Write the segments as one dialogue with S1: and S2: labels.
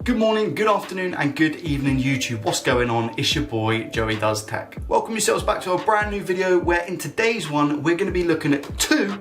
S1: Good morning, good afternoon, and good evening YouTube. What's going on? It's your boy, Joey Does Tech. Welcome yourselves back to a brand new video where in today's one, we're gonna be looking at two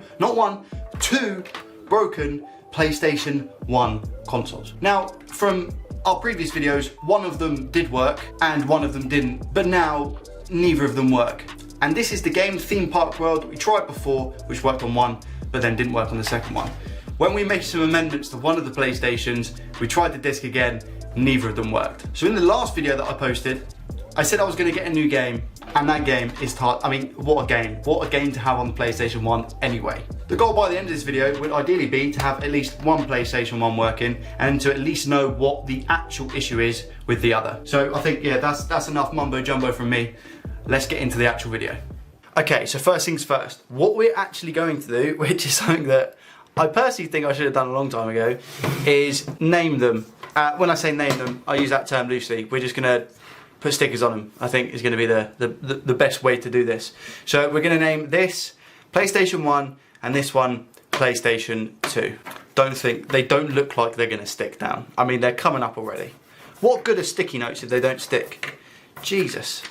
S1: broken PlayStation 1 consoles. Now, from our previous videos, one of them did work and one of them didn't, but now neither of them work. And this is the game Theme Park World we tried before, which worked on one, but then didn't work on the second one. When we made some amendments to one of the PlayStations, we tried the disc again, neither of them worked. So in the last video that I posted, I said I was gonna get a new game, and that game is what a game. What a game to have on the PlayStation 1 anyway. The goal by the end of this video would ideally be to have at least one PlayStation 1 working, and to at least know what the actual issue is with the other. So I think, yeah, that's enough mumbo jumbo from me. Let's get into the actual video. Okay, so first things first, what we're actually going to do, which is something that I personally think I should have done a long time ago, is name them. When I say name them, I use that term loosely. We're just gonna put stickers on them. I think is gonna be the best way to do this. So we're gonna name this PlayStation 1 and this one PlayStation 2. They don't look like they're gonna stick down. I mean, they're coming up already. What good are sticky notes if they don't stick? Jesus.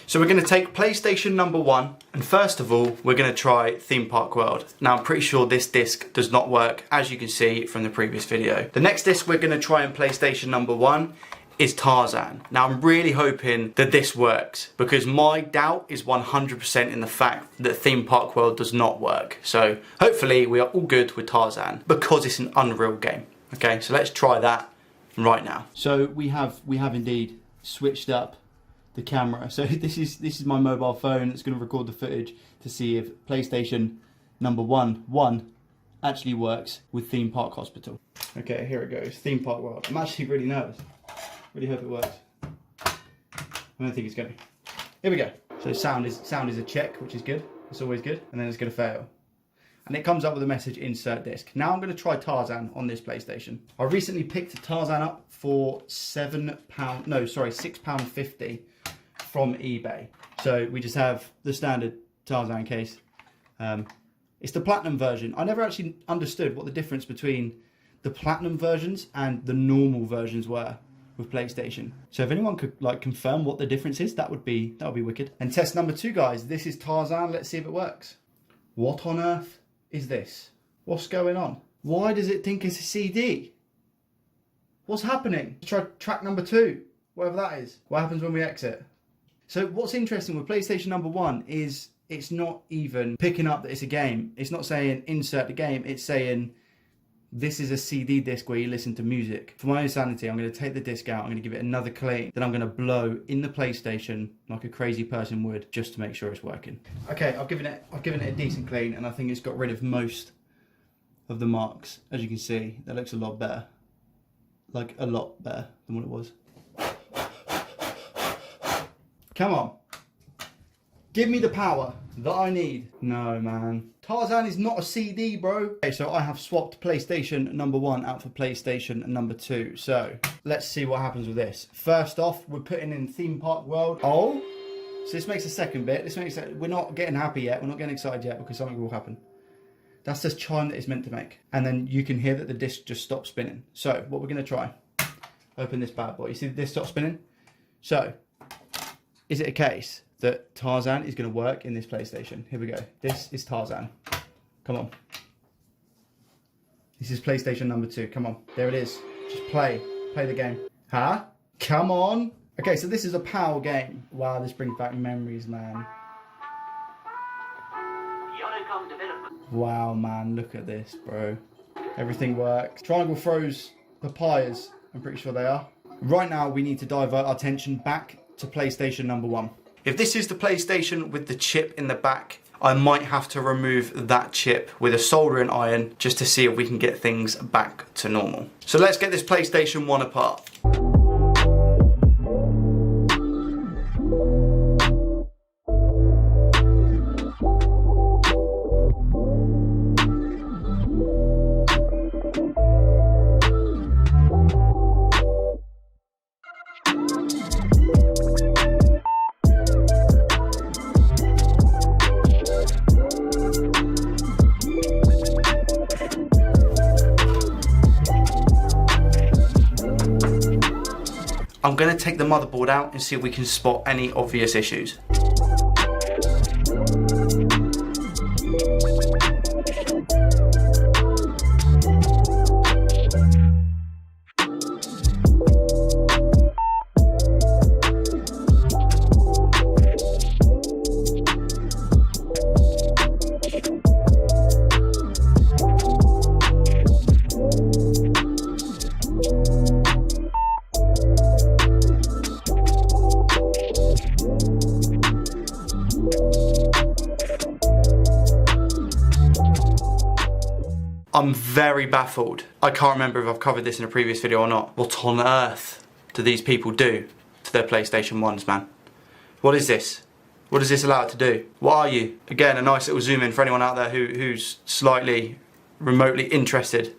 S1: So we're going to take PlayStation number 1, and first of all, we're going to try Theme Park World. Now, I'm pretty sure this disc does not work, as you can see from the previous video. The next disc we're going to try in PlayStation number 1 is Tarzan. Now, I'm really hoping that this works, because my doubt is 100% in the fact that Theme Park World does not work. So hopefully we are all good with Tarzan, because it's an Unreal game. Okay, so let's try that right now. So we have indeed switched up the camera. So this is my mobile phone that's going to record the footage to see if PlayStation number 1 actually works with Theme Park Hospital. Okay, here it goes. Theme Park World. I'm actually really nervous. Really hope it works. I don't think it's going to. Here we go. So sound is a check, which is good. It's always good. And then it's going to fail. And it comes up with a message, insert disc. Now I'm going to try Tarzan on this PlayStation. I recently picked Tarzan up for £6.50 from eBay. So we just have the standard Tarzan case. It's the platinum version. I never actually understood what the difference between the platinum versions and the normal versions were with PlayStation. So if anyone could confirm what the difference is, that would be wicked. And test number 2, guys. This is Tarzan. Let's see if it works. What on earth is this? What's going on? Why does it think it's a CD? What's happening? Let's try track number 2, whatever that is. What happens when we exit? So what's interesting with PlayStation number 1 is it's not even picking up that it's a game. It's not saying insert the game. It's saying this is a CD disc where you listen to music. For my own sanity, I'm going to take the disc out. I'm going to give it another clean. Then I'm going to blow in the PlayStation like a crazy person would, just to make sure it's working. Okay, I've given it a decent clean, and I think it's got rid of most of the marks. As you can see, that looks a lot better. Like a lot better than what it was. Come on. Give me the power that I need. No, man. Tarzan is not a CD, bro. Okay, so I have swapped PlayStation number 1 out for PlayStation number 2. So let's see what happens with this. First off, we're putting in Theme Park World. Oh, so this makes the second bit. We're not getting happy yet. We're not getting excited yet because something will happen. That's the chime that it's meant to make. And then you can hear that the disc just stops spinning. So what we're going to try. Open this bad boy. You see the disc stop spinning? So is it a case that Tarzan is going to work in this PlayStation? Here we go. This is Tarzan. Come on. This is PlayStation number 2. Come on. There it is. Just play. Play the game. Huh? Come on. Okay, so this is a PAL game. Wow, this brings back memories, man. Wow, man. Look at this, bro. Everything works. Triangle throws papayas. I'm pretty sure they are. Right now, we need to divert our attention back to PlayStation number 1. If this is the PlayStation with the chip in the back, I might have to remove that chip with a soldering iron just to see if we can get things back to normal. So let's get this PlayStation 1 apart. I'm going to take the motherboard out and see if we can spot any obvious issues. I'm very baffled. I can't remember if I've covered this in a previous video or not. What on earth do these people do to their PlayStation 1s, man? What is this? What is this allowed to do? What are you? Again, a nice little zoom in for anyone out there who's slightly remotely interested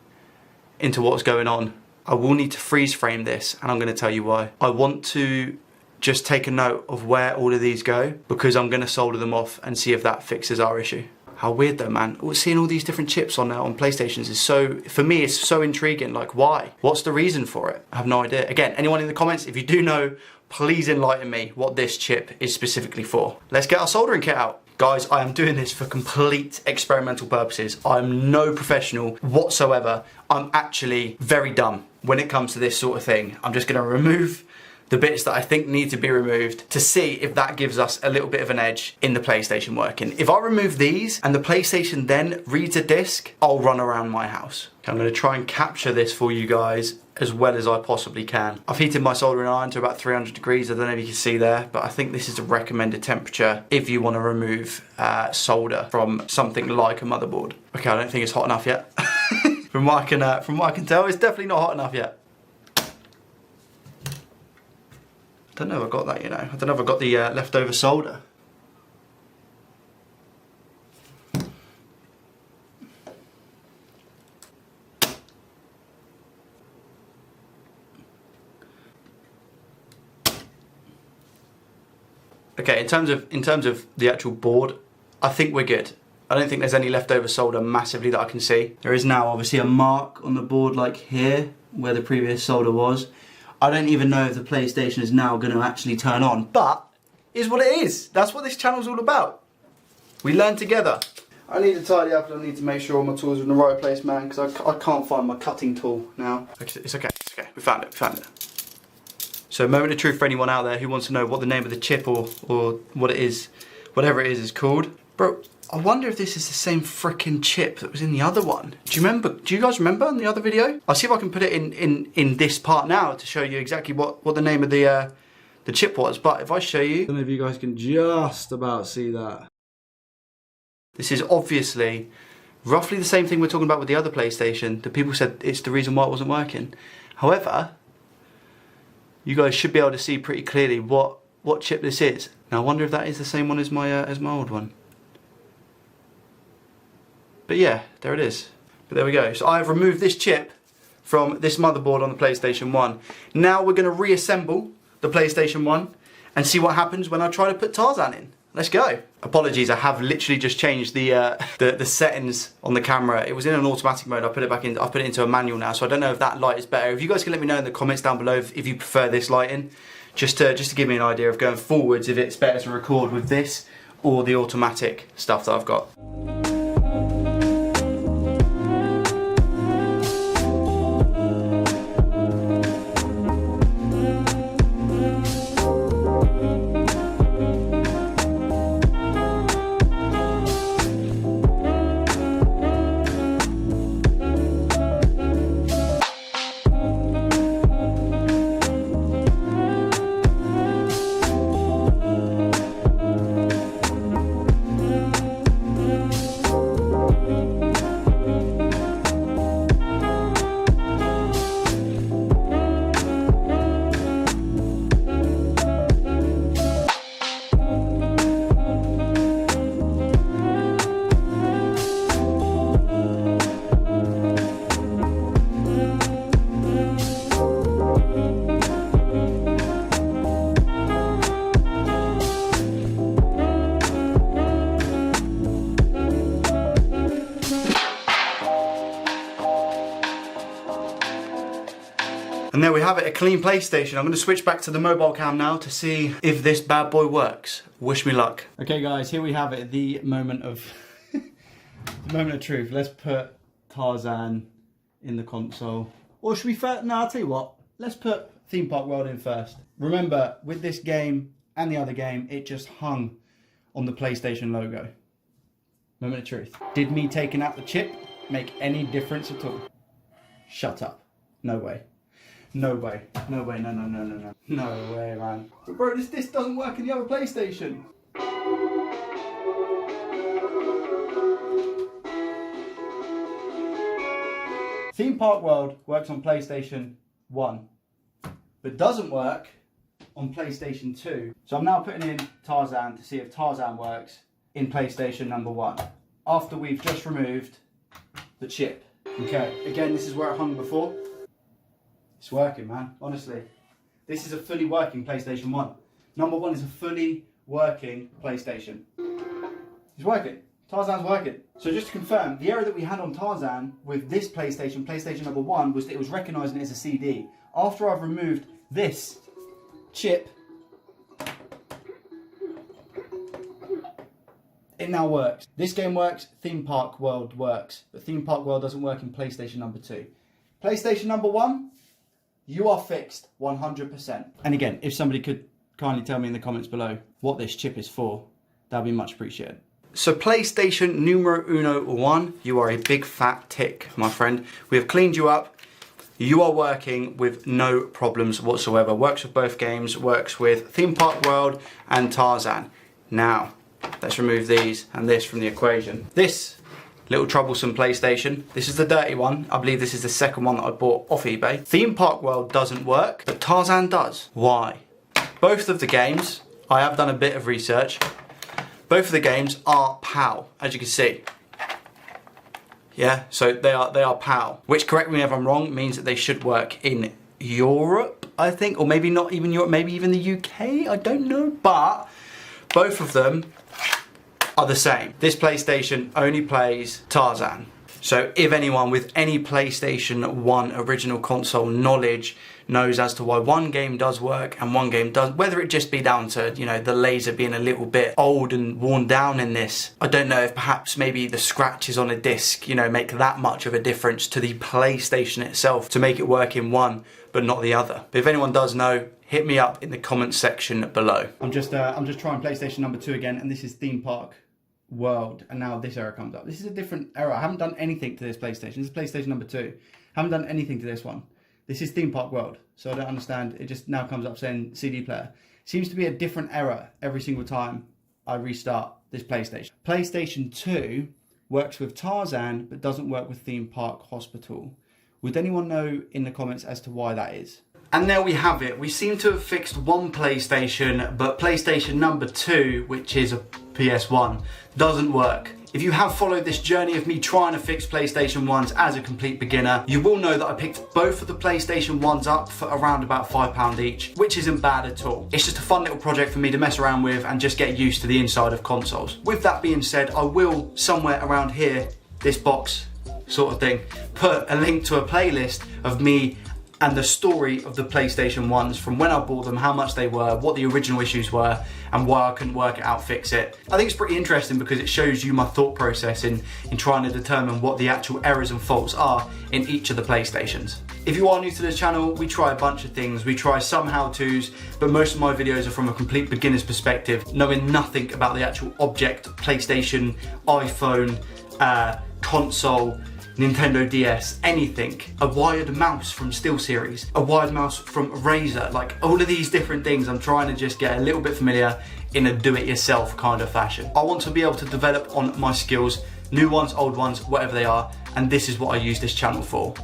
S1: into what's going on. I will need to freeze frame this, and I'm going to tell you why. I want to just take a note of where all of these go, because I'm going to solder them off and see if that fixes our issue. How weird though, man. Seeing all these different chips on PlayStations is so, for me, it's so intriguing. Like, why? What's the reason for it? I have no idea. Again, anyone in the comments, if you do know, please enlighten me what this chip is specifically for. Let's get our soldering kit out. Guys, I am doing this for complete experimental purposes. I'm no professional whatsoever. I'm actually very dumb when it comes to this sort of thing. I'm just gonna remove the bits that I think need to be removed to see if that gives us a little bit of an edge in the PlayStation working. If I remove these and the PlayStation then reads a disc, I'll run around my house. Okay, I'm gonna try and capture this for you guys as well as I possibly can. I've heated my soldering iron to about 300 degrees. I don't know if you can see there, but I think this is a recommended temperature if you wanna remove solder from something like a motherboard. Okay, I don't think it's hot enough yet. From what I can tell, it's definitely not hot enough yet. I don't know if I got that, you know. I don't know if I got the leftover solder. Okay, in terms of the actual board, I think we're good. I don't think there's any leftover solder massively that I can see. There is now obviously a mark on the board like here, where the previous solder was. I don't even know if the PlayStation is now going to actually turn on, but is what it is. That's what this channel's all about. We learn together. I need to tidy up and I need to make sure all my tools are in the right place, man, because I can't find my cutting tool now. It's okay, it's okay. We found it. So, moment of truth for anyone out there who wants to know what the name of the chip or what it is, whatever it is called. Bro, I wonder if this is the same frickin' chip that was in the other one. Do you guys remember in the other video? I'll see if I can put it in this part now to show you exactly what the name of the chip was. But if I show you, I don't know if you guys can just about see that. This is obviously roughly the same thing we're talking about with the other PlayStation. The people said it's the reason why it wasn't working. However, you guys should be able to see pretty clearly what chip this is. Now I wonder if that is the same one as my old one. But yeah, there it is. But there we go. So I have removed this chip from this motherboard on the PlayStation 1. Now we're going to reassemble the PlayStation 1 and see what happens when I try to put Tarzan in. Let's go. Apologies, I have literally just changed the settings on the camera. It was in an automatic mode. I put it back in. I put it into a manual now, so I don't know if that light is better. If you guys can let me know in the comments down below if you prefer this lighting, just to give me an idea of going forwards, if it's better to record with this or the automatic stuff that I've got. have it, a clean PlayStation. I'm going to switch back to the mobile cam now to see if this bad boy works. Wish me luck. Okay guys, here we have it, the moment of the moment of truth. Let's put Tarzan in the console. Or should we first? No, I'll tell you what. Let's put Theme Park World in first. Remember, with this game and the other game, it just hung on the PlayStation logo. Moment of truth. Did me taking out the chip make any difference at all? Shut up. No way. No way. No way. No, no, no, no, no. No way, man. But bro, this doesn't work in the other PlayStation. Theme Park World works on PlayStation 1, but doesn't work on PlayStation 2. So I'm now putting in Tarzan to see if Tarzan works in PlayStation number 1, after we've just removed the chip. Okay, again, this is where it hung before. It's working, man, honestly. This is a fully working PlayStation 1. Number 1 is a fully working PlayStation. It's working. Tarzan's working. So just to confirm, the error that we had on Tarzan with this PlayStation number 1, was that it was recognising it as a CD. After I've removed this chip, it now works. This game works, Theme Park World works, but Theme Park World doesn't work in PlayStation number 2. PlayStation number 1, you are fixed 100%. And again, if somebody could kindly tell me in the comments below what this chip is for, that'd be much appreciated. So PlayStation numero uno 1, you are a big fat tick, my friend. We have cleaned you up. You are working with no problems whatsoever. Works with both games, works with Theme Park World and Tarzan. Now, let's remove these and this from the equation. This little troublesome PlayStation, this is the dirty one. I believe this is the second one that I bought off eBay. Theme Park World doesn't work, but Tarzan does. Why? Both of the games, I have done a bit of research. Both of the games are PAL, as you can see. Yeah, so they are PAL, which, correct me if I'm wrong, means that they should work in Europe, I think, or maybe not even Europe, maybe even the UK, I don't know, but both of them are the same. This PlayStation only plays Tarzan. So if anyone with any PlayStation 1 original console knowledge knows as to why one game does work and one game does, whether it just be down to, you know, the laser being a little bit old and worn down in this. I don't know if perhaps maybe the scratches on a disc, you know, make that much of a difference to the PlayStation itself to make it work in one but not the other. But if anyone does know, hit me up in the comments section below. I'm just trying PlayStation number 2 again, and this is Theme Park World, and now this error comes up. This is a different error. I haven't done anything to this PlayStation. This is PlayStation number 2. Haven't done anything to this one. This is Theme Park World, so I don't understand. It just now comes up saying CD player. Seems to be a different error every single time I restart this PlayStation. PlayStation 2 works with Tarzan, but doesn't work with Theme Park Hospital. Would anyone know in the comments as to why that is? And there we have it. We seem to have fixed one PlayStation, but PlayStation number 2, which is a PS1, doesn't work. If you have followed this journey of me trying to fix PlayStation 1s as a complete beginner, you will know that I picked both of the PlayStation 1s up for around about £5 each, which isn't bad at all. It's just a fun little project for me to mess around with and just get used to the inside of consoles. With that being said, I will, somewhere around here, this box sort of thing, put a link to a playlist of me and the story of the PlayStation 1s from when I bought them, how much they were, what the original issues were, and why I couldn't work it out, fix it. I think it's pretty interesting because it shows you my thought process in trying to determine what the actual errors and faults are in each of the PlayStations. If you are new to the channel, we try a bunch of things. We try some how-tos, but most of my videos are from a complete beginner's perspective, knowing nothing about the actual object, PlayStation, iPhone, console, Nintendo DS, anything. A wired mouse from SteelSeries, a wired mouse from Razer, like all of these different things I'm trying to just get a little bit familiar in a do-it-yourself kind of fashion. I want to be able to develop on my skills, new ones, old ones, whatever they are, and this is what I use this channel for.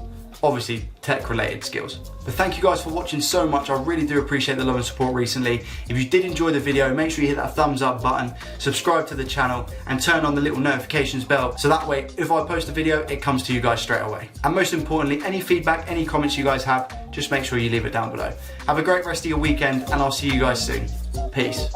S1: Obviously, tech-related skills. But thank you guys for watching so much. I really do appreciate the love and support recently. If you did enjoy the video, make sure you hit that thumbs up button, subscribe to the channel, and turn on the little notifications bell, so that way, if I post a video, it comes to you guys straight away. And most importantly, any feedback, any comments you guys have, just make sure you leave it down below. Have a great rest of your weekend, and I'll see you guys soon. Peace.